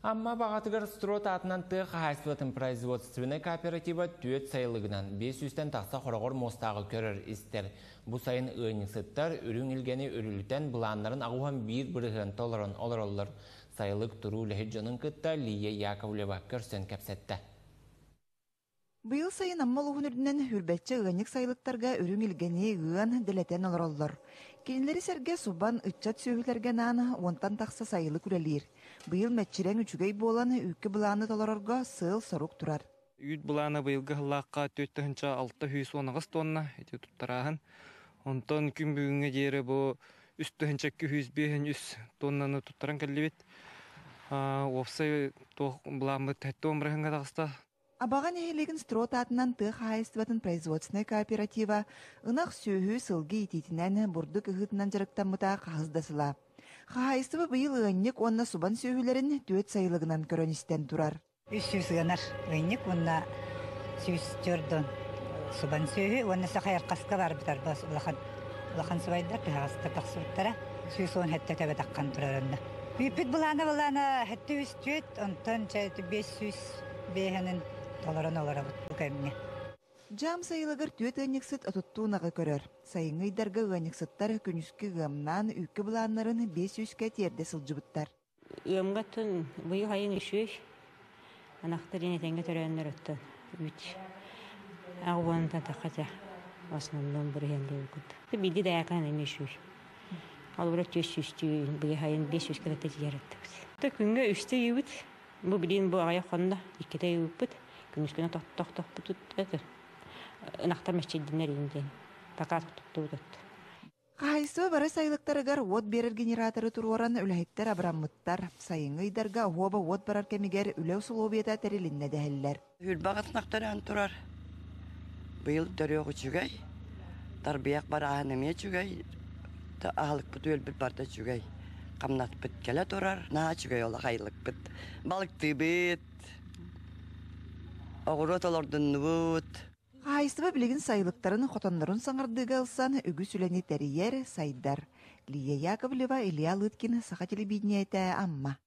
Амма бағатығыр строт атынан тұқ хайсватын производственный кооператива түйет сайылығынан 500-тен тақса қорағыр мостағы көрір істер. Бұ сайын ұйнысыттар үрін үлгені үрілітен бұланларын ағуған бір бірігін толырын олар сайылық тұру ләхеджінің күтті Лия Яковлева көрсен кәпсетті. Быйыл сайын аммал уғынырдынан үрбәтчі ұғаник сайылықтарға үрін үлгені ұған ділетен олар. Кенілері сәрге субан үтчат сөйілерге наны онтан тақса сайылы күрелер. Быйыл мәтчірен үчігей болан үкі бұланы толарарға сыл сарук тұрар. Үйт бұланы быйылғы ғылаққа 4-6-110 тонна әте тұттарағын. Онтан күн бүгінге дері бұл үсті-200 тоннаны тұттаран кәлі бет. Опсай бұланы тәтті омырығынға тағыста. Абаған әйелеген строт атынан тұқ хайыстыватын производственный кооператива ынақ сөйі сылғы ететінен бұрдық ұғытынан жарықтан мұта қағыздасыла. Хайыстывы бұйыл ұғыннек онна субан сөйілерін төт сайылығынан көріністен тұрар. 300 ғанар ұғыннек онна 104 субан сөйі, онна сақайар қасқа бар бұтар ұлақан субайдар тұғасты тақсырыптара 110 хәтті тәбі таққан тұрар онна. Үйпіт бұланы хәтті 300, онтан 500 бейхінің толарын олара бұт кәміне. Жам сайылығыр төт ұғынексіт отуттуынағы көрір. Сайыңайдарға ұғынексіттар күніскі ғамнан үйкі бұланларын 500-ке терде сылжы бұттар. Ұғымға түн бұйы қайын үшөй, анақтар енетенге төрәнлер өтті. Үт ағуанын таққата осынымдан бір хенде өкілді. Білді даяқан әме үшөй. Ал бұрат 400 бұйы қайын 500-ке тәті жаратты. Күнге үшті үйбіт. Бұл білейін бұл ағая қонда екеті үйбіт. Күнішкені тоқ-тоқ бұтыт. Нақтар мәшчеддінер еңден. Тақа тұқты бұтыт. Қайсы бары сайылықтарығар от берер генераторы тұруаран үләйттер абраммыттар. Сайыңы идарға оба от барар кәмегер үләу сұлобиета тәрелінне дәхелілер. Үлбағатынақтаран тұрар. Бұйыл дөріоғы жүгәй. Тарбияқ бар ағанымия жүгәй. Ағалық бұты өлбіт барда жүгәй. Қамнат бұт кәлі тұрар. Наға жүгәй ола қайлық бұт. Балықты бұт. Оғырот олардың бұт. Қайыстыбы білеген сайылықтарын қотандарын саңырдығы алсан үгі сүләне тәрiyер сайдар. Лия Яковлева, Илья Лыткин, Сақа телебидіне әті амма.